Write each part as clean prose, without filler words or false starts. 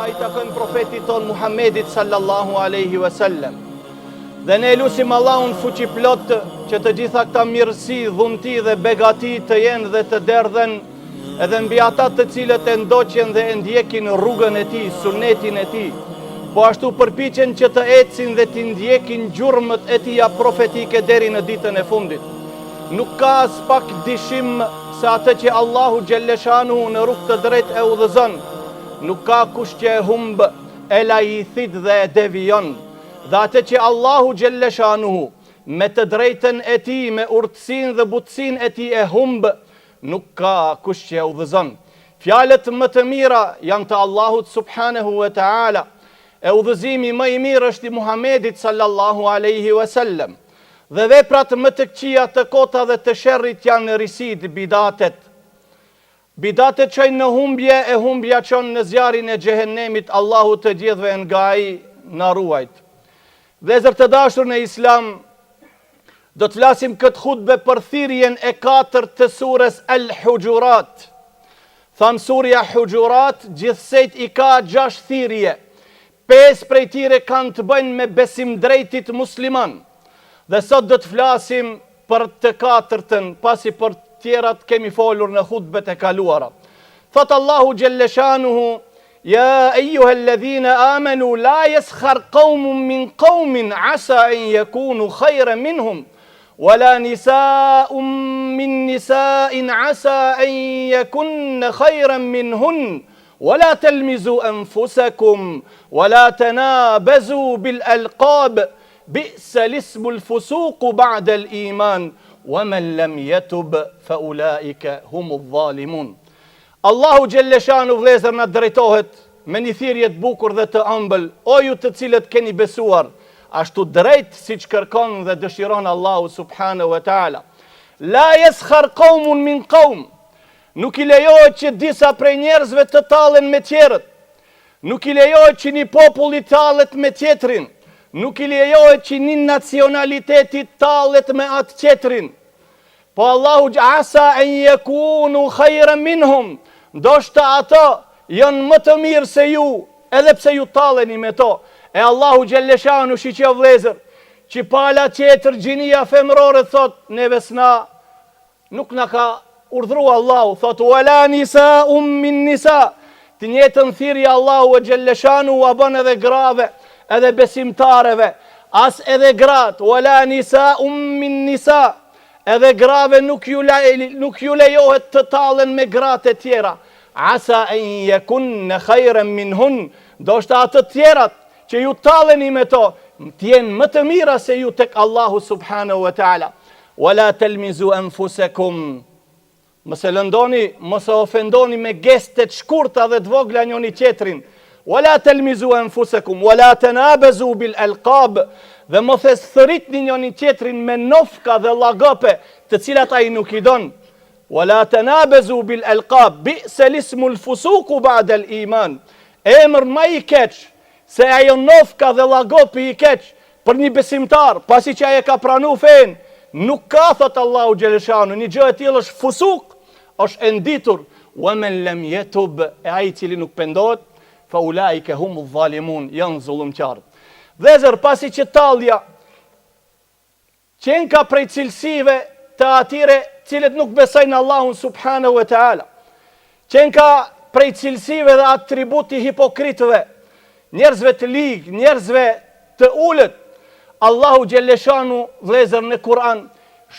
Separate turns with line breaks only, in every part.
A i takon profetit ton Muhammedit sallallahu aleyhi wasallam. Dhe ne lusim Allahun fuqi plot që të gjitha këta mirësi, dhunti dhe begati të jenë dhe të derdhen edhe mbi ata të cilët e ndoqen dhe e ndjekin rrugën e tij, sunetin e tij. Po ashtu përpiqen që të ecin dhe të ndjekin gjurmët e tija profetike deri në ditën e fundit. Nuk ka as pak dyshim se atë që Allahu xhelleshanu në rrugë të drejtë e udhëzon, nuk ka kush që e humb, e lajithit dhe e devion. Dhe atë që Allahu xhelleshanu me të drejtën e tij, me urtësinë dhe butësinë e tij e humb, nuk ka kush që e udhëzon. Fjalët më të mira janë të Allahut subhanahu wa taala. E udhëzimi më i mirë është i Muhamedit sallallahu alaihi wasallam. Dhe veprat më të këqija të kota dhe të sherrit janë risid, bidatet. Bidatet çojnë në humbje, e humbja çon në zjarin e xhehenemit. Allahu të gjithëve nga ai na ruajt. Vëllezër të dashur në Islam, do të flasim këtë hutbe për thirrjen e 4 të surës Al-Hujurat. Tham surja Hujurat gjithsejt i ka 6 thirrje. 5 prej tyre kanë të bëjnë me besim drejtit musliman. Dhe sot do të flasim për të 4-tën, pasi për tjerat kemi folur në hutbet e kaluara. Thot Allahu xhelleshanuhu: Ja eyyuhalladhina amanu la yaskhar qaumun min qaumin asa an yakunu khayran minhum wala nisa'un min nisa'in asa an yakunna khayran minhun ولا تلمزوا أنفسكم ولا تنابزوا بالألقاب بئس الاسم الفسوق بعد الإيمان ومن لم يتب فأولئك هم الظالمون. Allahu xhelleshanu vëllezër na drejtohet me një thirrje të bukur dhe të ëmbël: O ju të cilët keni besuar, ashtu drejt siç kërkon dhe dëshiron Allahu subhanahu wa taala. La yaskhar qaumun min qaum. Nuk i lejohet që disa prej njerëzve të tallen me tjerët. Nuk i lejohet që një popull i tallet me tjetrin. Nuk i lejohet që një nacionaliteti tallet me atë tjetrin. Po Allahu asa an yakunu khayran minhum. Ndoshta ato janë më të mirë se ju, edhe pse ju talleni me to. E Allahu xhelleshanu shiqë vëllezër, që pala tjetër gjinia femrore thot: neve s'na, nuk na ka urdhru Allahu, thot: wala nisa'un min nisa. Të njëjtën thirrje Allahu xhelleshanu u bën edhe grave, edhe besimtareve, as edhe grat. Wala nisa'un min nisa. Edhe grave nuk ju lejohet të tallen me gratë e tjera. Asa an yakunna khayran minhun. Ndoshta ato tjerat që ju talleni me to, të jenë më të mira se ju tek Allahu subhanahu wa taala. Wala talmizu anfusakum. Mos e lëndoni, mos e ofendoni me gestet shkurta dhe të vogla njëri tjetrin. Wala talmizu anfusakum wala tanabazu bil alqab. Dhe mos e thërritni njëri tjetrin me nofka dhe llagope, të cilat ai nuk i don. Wala tanabazu bil alqab bi'sa ismu al fusuq ba'da al iman. Emër më i keq se ajo nofka dhe llagopi i keq për një besimtar, pasi që ai e ka pranuar fen, nuk ka, thot Allahu xhelleshanu, një gjë e tillë është fusuk, është e nditur. Wa man lam yatub, ai i cili nuk pendohet, fa ulaika humu zalimun, janë zullumqtarë. Vëllezër, pasi që tallja qenë ka prej cilësive të atyre cilët nuk besojnë Allahun subhanahu wa taala, qenë ka prej cilësive dhe atributi hipokritëve, njerëzve të ligë, njerëzve të ulët. Allahu xhelleshanu vëllezër në Kur'an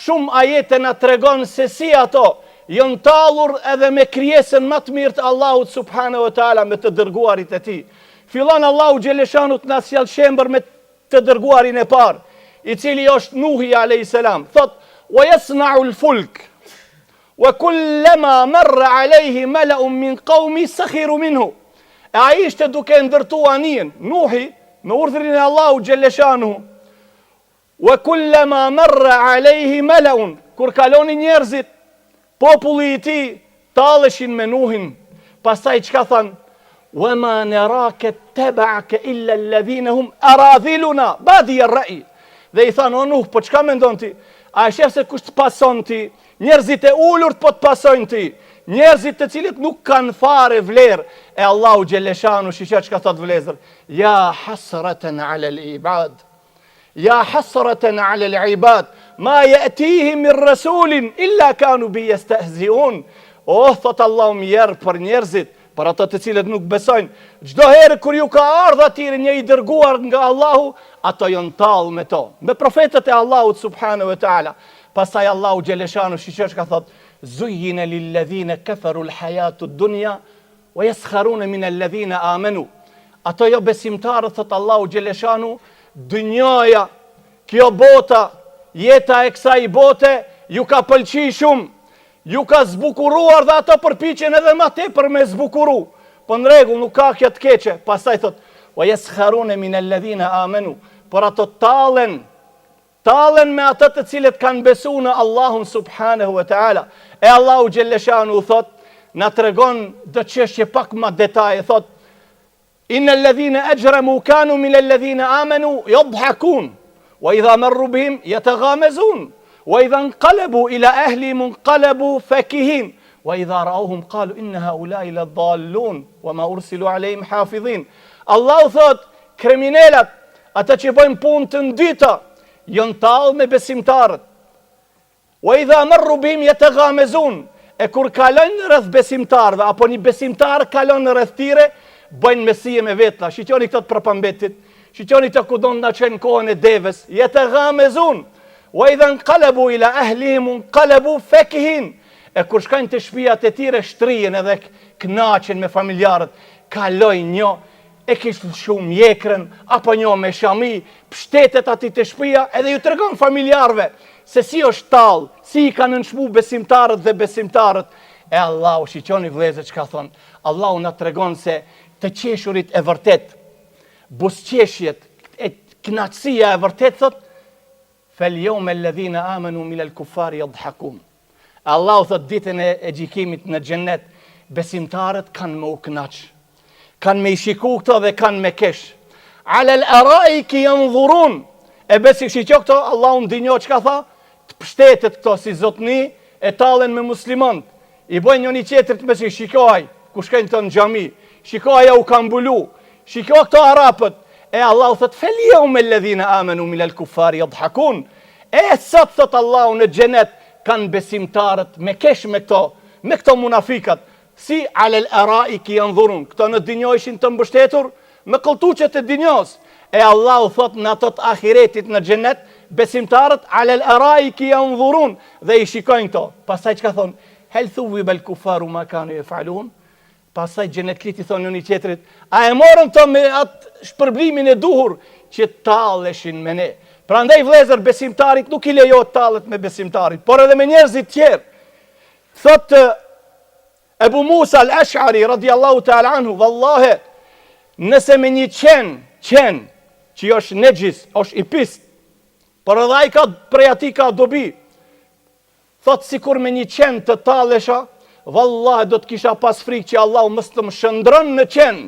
shumë ajete na tregon se si ato janë tallur edhe me krijesën më të mirë të Allahut subhanahu wa taala, me të dërguarit e tij. Fillon Allahu xhelleshanu të na sjell shembër me të dërguarin e parë, i cili është Nuhi alayhis salam. Thot: wa yasna'u al-fulk wa kullama marra alayhi mala'un min qaumi sakhiru minhu. E ai ishte duke ndërtuar anijen, Nuhi, me urdhrin e Allahu xhelleshanu. Wa kullama marra alayhi mala'un. Kur kalonin njerëzit, populli i tij talleshin me Nuhin. Pastaj çka than? Wa ma naraka taba'aka illa alladhina hum aradhiluna badi ar-ra'i. Dhe i than: o Nuh, po çka mendon ti? A e shef se kush të pason ti? Njerëzit e ulur po të pasojnë ti. njerëzit të cilët nuk kanë fare vlerë. E Allahu Gjelleshanu shisha që ka thot vlezër, ja hasratan ala l'ibad, ja hasratan ala l'ibad, ma ya'tihim min rasulin illa kanu bi yastahzi'un. O, thot Allahu mjerë për njerëzit, për ata të cilët nuk besojnë, çdo herë kur ju ka ardhur atyre një i dërguar nga Allahu, ato janë tallë me to, me profetët e Allahut subhanahu wa taala. Pastaj Allahu Gjelleshanu shisha që ka thot, zujjina lilladhina kafaru l'hajatu dunya wa yaskharuna min alladhina amanu. Ato jo besimtarët, thot Allahu Gjelleshanu, dynjaja, kjo bota, jeta e kësaj bote, ju ka pëlqi shumë, ju ka zbukuruar dhe ato përpiqen edhe më tepër me zbukuru. Po në rregull, nuk ka kjo të keqe. Pastaj thot, wa yaskharuna min alladhina amanu. Por ato talen me ato të cilët kanë besu në Allahun subhanahu wa ta'ala. E Allahu Gjelleshanu thot, na tregon do çështje pak më detaje, thot, inna alladhina ajramu kanu min alladhina amanu yadhhakun wa idha marru bihim yataghamazun wa idha inqalabu ila ahlihim inqalabu fakihin wa idha ra'awhum qalu inna haula'i ladallun wa ma ursilu alayhim hafidhin. Allahu thot, kriminalat, ata që bëjnë punë të ndita, janë tallë me besimtarët. Wa idha marru bihim yataghamazun. E kur kalojnë rreth besimtarëve, apo një besimtar kalon rreth tyre, bëjnë mesije me vetla. Shiqoni këto të përpambetit, shiqoni të ku don na çën kohën e devës. Yataghamazun. Wa idha inqalabu ila ahlihim inqalabu fakihin. E kur shkojnë te shtëpiat e tyre, shtrihen edhe kënaqen me familjarët. Kalojnë një e kishtë shumë mjekrën, apo një me shami, pështetet ati të shtëpia, edhe ju tregon familjarëve se si është tallë, si i kanë nënshmu besimtarët dhe besimtarët. E Allahu, shiqoni vëllezër që ka thonë, Allahu na tregon se të qeshurit e vërtet, busqeshjet, e kënaqësia e vërtet, thot, fel yawma alladhina amanu min al-kuffari yadhhakun. Allahu thot, ditën e gjykimit në xhennet, besimtarët kanë më u kënaq, kanë me i shiku këto dhe kanë me kesh. Ala al-araiki yanzurun. E besi shiqo këto, Allahu ndinjo që ka tha, të pështetet këto si zotni, e tallen me muslimanët. I bojnë një qetërit me si shikoj, ku shkojnë të në xhami, shikoj u kanë mbulu, shikoj këto arapët. E Allahu thot, fel yawma alladhina amanu min al-kuffari yadhhakun. E sot thot Allahu në xhenet kanë besimtarët me kesh me këto munafikat. Si alel araiki yanzurun. Këto në dinjo ishin të mbështetur me këlltuqet e dinjos. E Allahu thot në ato të ahiretit në xhenet, besimtarët alel araiki yanzurun dhe i shikojnë këto. Pastaj çka thon? Hel thuwiba al-kuffaru ma kanu yaf'alun. Pastaj xhenetlit i thonë një tjetrit, a e morën to me atë shpërblimin e duhur që talleshin me ne. Prandaj vëllezër, besimtarit nuk i lejohet tallet me besimtarit, por edhe me njerëzit tjerë. Thot Ebu Musa al-Ash'ari radiallahu ta'ala anhu, vallahe, nëse me një qen që është negjis, është i pist, por edhe ai ka prej ati ka dobi, thot sikur me një qen të tallesha, vallahi do të kisha pas frikë që Allahu mos të më shëndron në qen.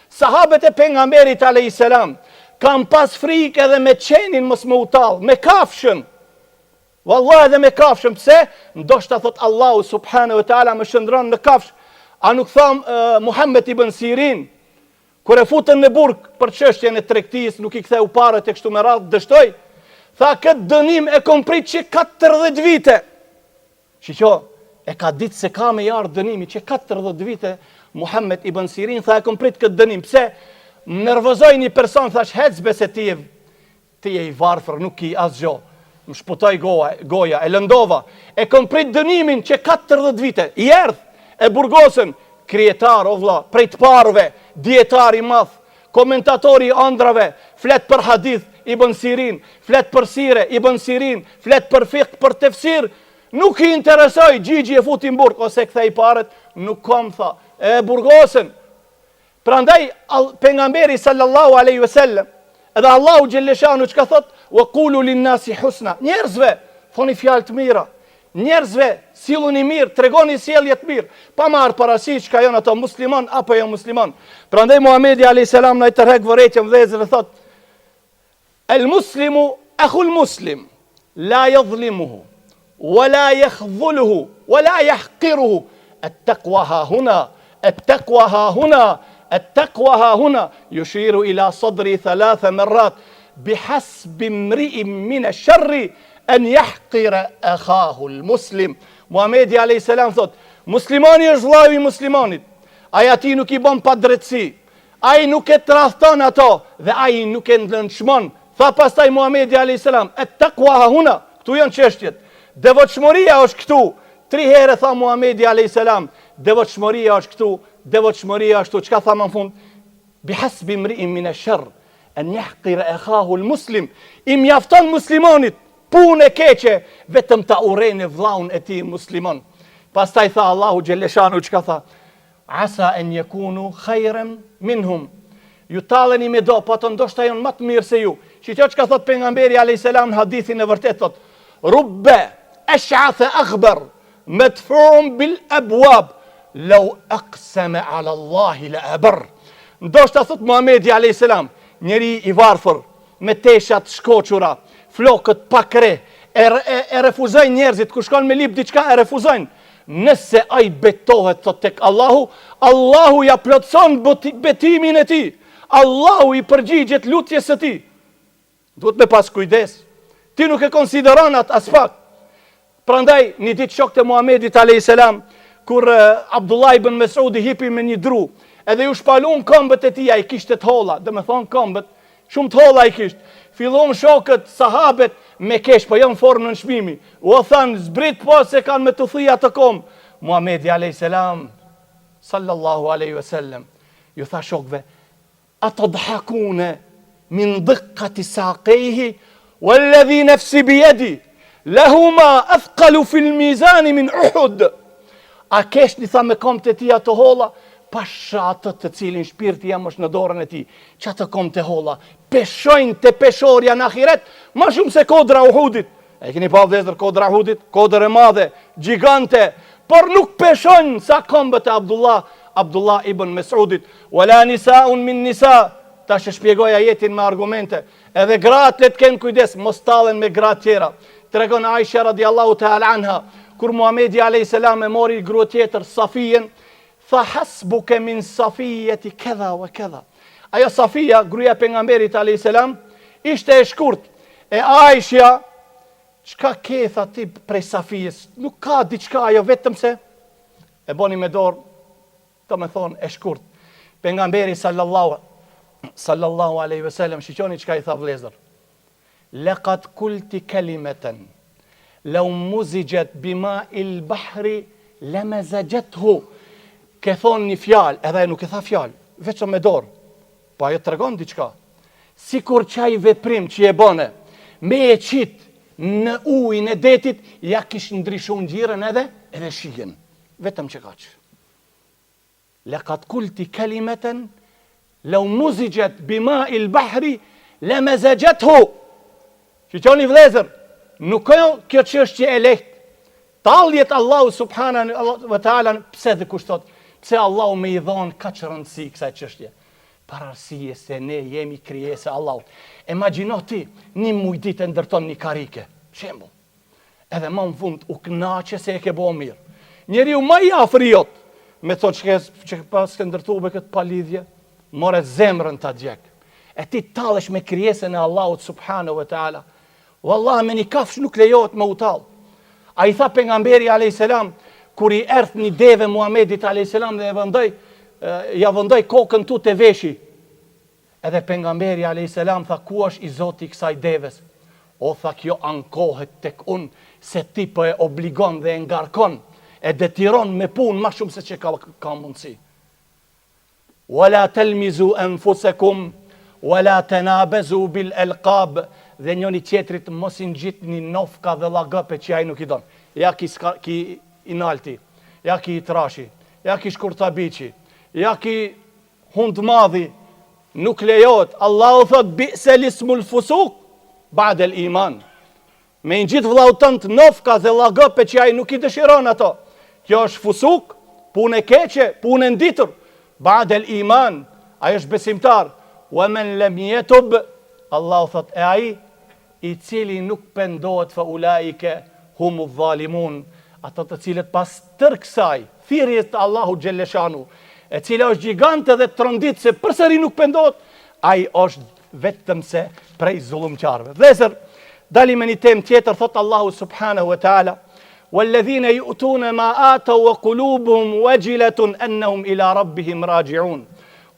Sahabët e pejgamberit alayhis salam kanë pas frikë edhe me qenin mos më utall, me kafshën. Wallahi edhe me kafshën, pse? Ndoshta thot Allahu subhanahu wa taala më shëndron në kafsh. A nuk tham Muhammed ibn Sirin, kur e futën në burg për çështjen e tregtisë, nuk i ktheu parët e kështu me radhë, dështoi. Tha këtë dënim e kom prit që 40 vite. Shiqo, e ka ditë se ka me jarë dënimi që 40 vite. Muhammed ibn Sirin tha e kom prit këtë dënim. Pse? Më nervozoi një person, thash hecbe se ti je i varfër, nuk i asgjë. Më shputoj goja, e lëndova. E kom prit dënimin që 40 vite. I erdh e burgosën, krijetar o vlla, prej të parëve, dietar i madh, komentatori i ëndrave, flet për hadith Ibn Sirin, flet për sire Ibn Sirin, flet për fiqh, për tefsir. Nuk i interesoj, gjigji e futi në burg, ose kthej paret, nuk kom, tha, e burgosën. Prandaj, pejgamberi sallallahu alaihi wasallam, edhe Allahu Gjelleshanu që ka thot, wa qulu linnasi husna, njerëzve, thoni fjalë të mira, njerëzve, silluni mirë, tregoni sjellje të mirë, pa marrë parasysh ka janë ato musliman apo jo musliman. Prandaj Muhamedi alayhis salam na i tërheq vërejtjen vëllezër dhe thot, el muslimu akhul muslim, la yadhlimuhu, wala yakhdhuluhu, wala yahqiruhu. التقوى ها هنا التقوى ها هنا التقوى ها هنا يشير إلى صدري 3 مرات بحسب امرئ من الشر أن يحقر أخاه المسلم. Muhamedi a.s. thot, muslimani është vllai i muslimanit, ai ati nuk I bën pa drejtësi, ai nuk e tradhton ato dhe ai nuk e nënçmon. Tha pastaj Muhamedi a.s. at-taqwa ha huna, këtu janë çështjet. Devotshmëria është këtu. 3 herë tha Muhamedi a.s. devotshmëria është këtu, devotshmëria është këtu. Çka tha më në fund? Bihasbi imri'in min ash-sharr an yahqira akhahu al-muslim. I mjafton muslimanit punë e keqe vetëm ta urrejnë vllaun e tij musliman. Pastaj tha Allahu xheleshanu çka tha? Asa an yakunu khayran minhum. Ju talleni me do, po të ndoshta janë më të mirë se ju. Shikoj çka thot pejgamberi alayhis salam në hadithin e vërtet thot: Rubba ash'ath akhbar madfu'un bil abwab law aqsama ala Allah la abar. Ndoshta thot Muhamedi alayhis salam, njeri I varfër me teshat shkoçura, flokët pa kre, e refuzojnë njerëzit, ku shkon me lip diçka e refuzojnë. Nëse ai betohet thot tek Allahu, Allahu ja plotson betimin e tij. Allahu I përgjigjet lutjes së tij. Duhet me pas kujdes. Ti nuk e konsideron atë as pak. Prandaj një ditë shokët e Muhamedit alayhis salam, kur Abdullah ibn Mesudi hipi me një dru, edhe ju shpalun këmbët e tij, ai kishte të holla, domethënë këmbët shumë të holla I kishte. Fillon shokët, sahabet me kesh, po janë formë në shpimi. U thanë, zbrit po se kanë me të thija të kom. Muhamedi alayhis salam, sallallahu alaihi wasallam, ju tha shokëve, atadhakune min dhiqqati saqejhi, walladhi nafsi bijedi, lahuma athqalu fil mizani min Uhud. A kesh një tha me këmbët e tia të holla, pasha atë të cilin shpirti jam është në dorën e tij. Që të kom të holla, peshojnë të peshorja në ahiret, ma shumë se kodra Uhudit. E keni pa vëllezër kodra Uhudit, kodër e madhe, gjigante, por nuk peshojnë sa këmbët e Abdullah ibn Mesudit. Wala nisaun min nisa, tash e shpjegoj ajetin me argumente. Edhe gratë le të kenë kujdes, mos tallen me gratë tjera. Tregon Aisha radiallahu ta'ala anha, kur Muhamedi alayhis salam e mori grua tjetër Safijen, tha hasbuke min Safijeti këdha wa këdha. Ajo Safija, gruaja pejgamberit alayhis salam, ishte e shkurt. E Aisha, çka ke tha ti prej Safijes? Nuk ka diçka ajo, vetëm se e boni me dorë, të me thonë e shkurt. Pejgamberi sallallahu alaihi wasallam, shiqoni çka I tha vëllezër. Laqad kulti kalimatan law muzijet bima il bahri lamazajathu. Ke thonë një fjalë, edhe nuk e tha fjalë, veçëm me dorë, po ajo tregon diçka. Sikur çaj veprim që e bone, me e qit në ujin e detit, ja kish ndryshu ngjyrën edhe shijen. Vetëm që kaq. Laqad kulti kalimatan law muzijet bima il bahri lamazajathu. Shiqoni vëllezër, nuk ka kjo çështje e lehtë. Talljet Allahu subhanahu wa taala, pse dhe kushtot? Pse Allahu me I dhon kaq rëndësi kësaj çështje? Para arsye se ne jemi krijesa e Allahut. Imagjino ti, një mujditë ndërton një karike, shembull. Edhe më në fund u kënaqe se e ke bëu mirë. Njeriu më I afër jot, me thotë që pas ke ndërtuar këtë palidhje, more zemrën ta djeg. E ti tallesh me krijesën e Allahut subhanahu wa taala. Wallahi me një kafsh nuk lejohet me utall. A I tha pejgamberi alayhis salam, kur I erdh një deve Muhamedit alayhis salam dhe ja vëndoi kokën tu te veshi. Edhe pejgamberi alayhis salam tha, ku është I Zoti I kësaj deves? O tha, kjo ankohet tek unë, se ti po e obligon dhe e ngarkon, e detiron me punë më shumë se që ka mundësi. Wala talmizu anfusakum wala tanabazu bil alqab. Dhe njëri tjetrit mos I ngjitni nofka dhe llagëpe që ai nuk I don. Ja ki inalti, ja ki trashi, ja ki shkurtabiçi, ja ki hund madhi, nuk lejohet. Allahu thot bi'sal ismul fusuq ba'da al-iman. Me ngjit vllau tënd nofka dhe llagëpe që ai nuk I dëshiron ato. Kjo është fusuk, punë e keqe, punë e nditur. Ba'da al-iman, ai është besimtar. Wa man lam yatub, Allahu thot e ai I cili nuk pendohet fa ulaike humu dhalimun, ato të cilët pas tërë kësaj thirrjes të Allahu xhelleshanu, e cila është gjigante dhe trondit se përsëri nuk pendohet, ai është vetëm se prej zullumqarëve. Vëllezër, dalim me një temë tjetër, thot Allahu subhanahu wa taala: "Walladhina yu'tuna ma ataw wa qulubuhum wajilatun annahum ila rabbihim raji'un.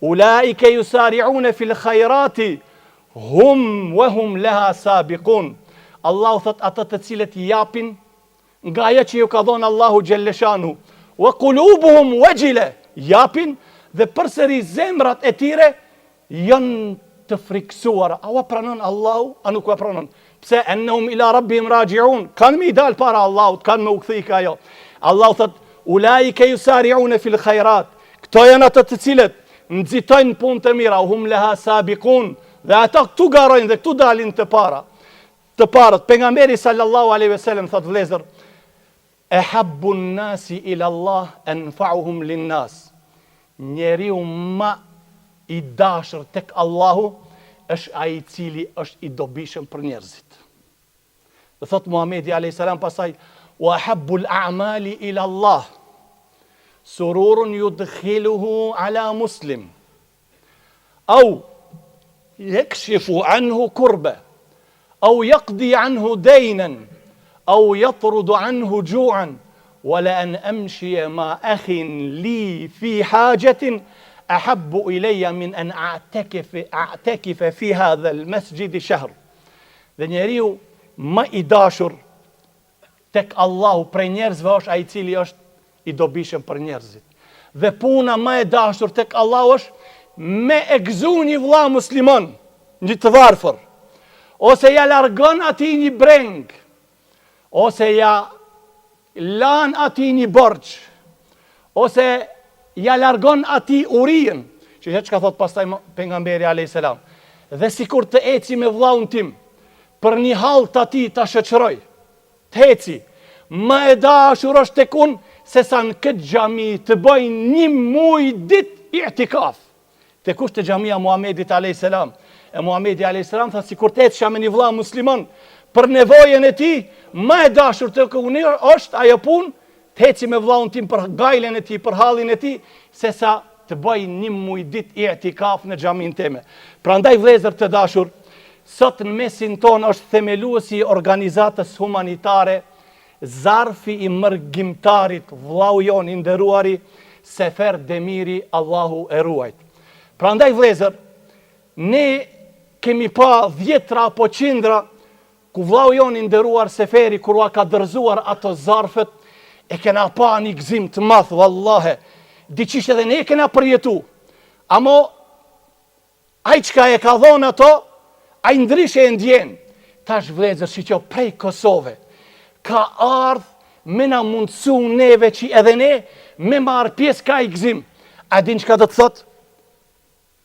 Ulaika yusari'una fil khayrati hum wa hum laha sabiqun." Allahu thot ata të cilët japin nga ajo që ju ka dhënë Allahu xhelleshanu, wa qulubuhum wajila, japin dhe përsëri zemrat e tyre janë të friksuara. A pranon Allahu, a nuk pranon? Pse? Ennehum ila rabbihim raji'un, kanë mi dal para Allahut, kanë me u kthik ajo. Allahu thot ulaika yusari'una fil khairat, këto janë ata të cilët nxitojnë punë të mira, hum laha sabiqun, dhe ata këtu garojnë dhe këtu dalin të parët. Pejgamberi sallallahu alaihi wasallam thot vëllezër, ehabbu nnasi ila Allah anfa'uhum linnas. Njeriu ma i dashur tek Allahu është ai i cili është i dobishëm për njerëzit. Dhe thot Muhamedi alayhis salam pasaj: "Wa habbul a'mali ila Allah sururun yudkhiluhu ala muslim aw yakshifu anhu kurba aw yaqdi anhu daynan aw yatrudu anhu ju'an wala an amshi ma akhin li fi hajatin أحب إلي من أن أعتكف في هذا المسجد شهر." Dhe njeriu më i dashur tek Allahu prej njerëzve është ai i cili është i dobishëm për njerëzit. Dhe puna më e dashur tek Allahu është me e gëzu një vëlla musliman, një të varfër, ose ja largon atij një breng, ose ja lan atij një borxh, ose ja largon ati urijën, që ka thot pastaj pejgamberi alayhis salam. Dhe sikur të eci me vllaun tim, për një hall të ati ta shoqëroj, të eci, më e dashur është tek unë se sa në këtë xhami të bëj një muj ditë i'tikaf. Tek kush? Te xhamia Muhamedit alayhis salam. E Muhamedi alayhis salam tha sikur të eci me një vëlla musliman për nevojën e tij, më e dashur tek unë është ajo punë të eci me vllaun tim për gajlen e tij, për hallin e tij, se sa të bëj një muj ditë i'tikaf në xhamin time. Prandaj vëllezër të dashur, sot në mesin ton është themeluesi i organizatës humanitare Zarfi i mërgjimtarit, vllau jon i nderuari Sefer Demiri, Allahu e ruajt. Prandaj vëllezër, ne kemi pa 10 apo qindra ku vllau jon i nderuar Seferi kur ua ka dorëzuar ato zarfet, e kena pa një gëzim të madh, vallahe. Diçish edhe ne kena përjetu. Amo, ai çka e ka dhonë ato, ai ndryshe e ndjen. Tash vëllezër, shiqo prej Kosove, ka ardh me na mundësu neve që edhe ne me marr pjesë ka i gëzim. A din çka do të thot?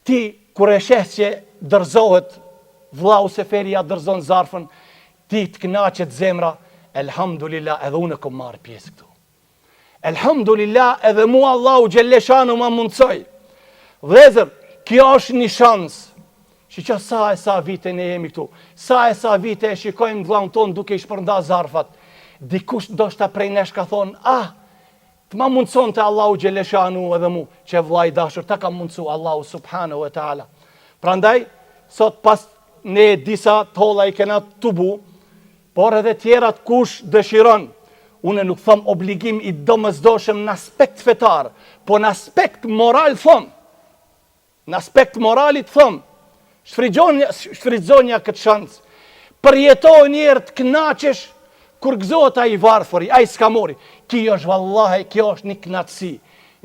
Ti, kur e sheh që dërzohet, vllau Seferi ja dërzon zarfën, ti të kënaqet zemra, elhamdulillah, edhe unë kom marr pjesë këtu. Elhamdulillah, edhe mua Allahu xhelleshanu ma mundsoj. Vëllezër, kjo është një shansë. Që sa vite ne jemi këtu, sa vite e shikojmë vllaun ton duke i shpërnda zarfat. Dikush ndoshta prej nesh ka thonë, të ma mundson të Allahu xhelleshanu edhe mu, që vllai dashur ta ka mundsu Allahu subhanahu wa taala. Prandaj, sot pas ne disa tolla i kena tubu, por edhe tjerat kush dëshiron, unë nuk thom obligim i domosdoshëm në aspekt fetar, po në aspekt moral thom. Në aspekt moralit thom, shfrytëzonja këtë shansë. Përjetoj njerë të kënaqesh kur gëzohet ai varfëri, ai s'ka mori. Kjo është vallahi, kjo është një kënaqësi,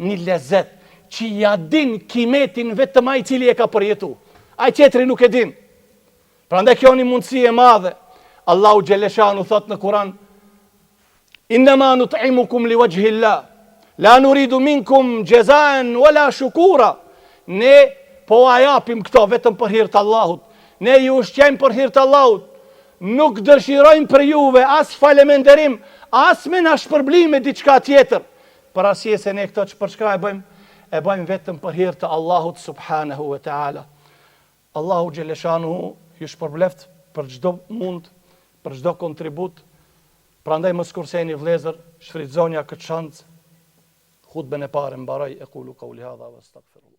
një lezet, që ja din kimetin vetëm ai cili e ka përjetu. Ai tjetri nuk e din. Prandaj kjo një mundësi e madhe. Allahu xhelleshanu thot në Kur'an: "Innama nut'imukum liwajhi Allah, la nuridu minkum jazaan wala shukura." Ne po a japim këto vetëm për hir të Allahut. Ne ju ushqejmë për hir të Allahut. Nuk dëshirojmë për juve as faleminderim, as me na shpërblim me diçka tjetër. Për arsye se ne këto për çka e bëjmë vetëm për hir të Allahut subhanahu wa taala. Allahu xhelleshanu ju shpërbleft për çdo mund, për çdo kontribut. Prandaj mos kurseni vëllezër, shfrytëzonja këtë shansë. Khutbën e parë mbaroj, e qulu qouli hadha wastaghfirullah.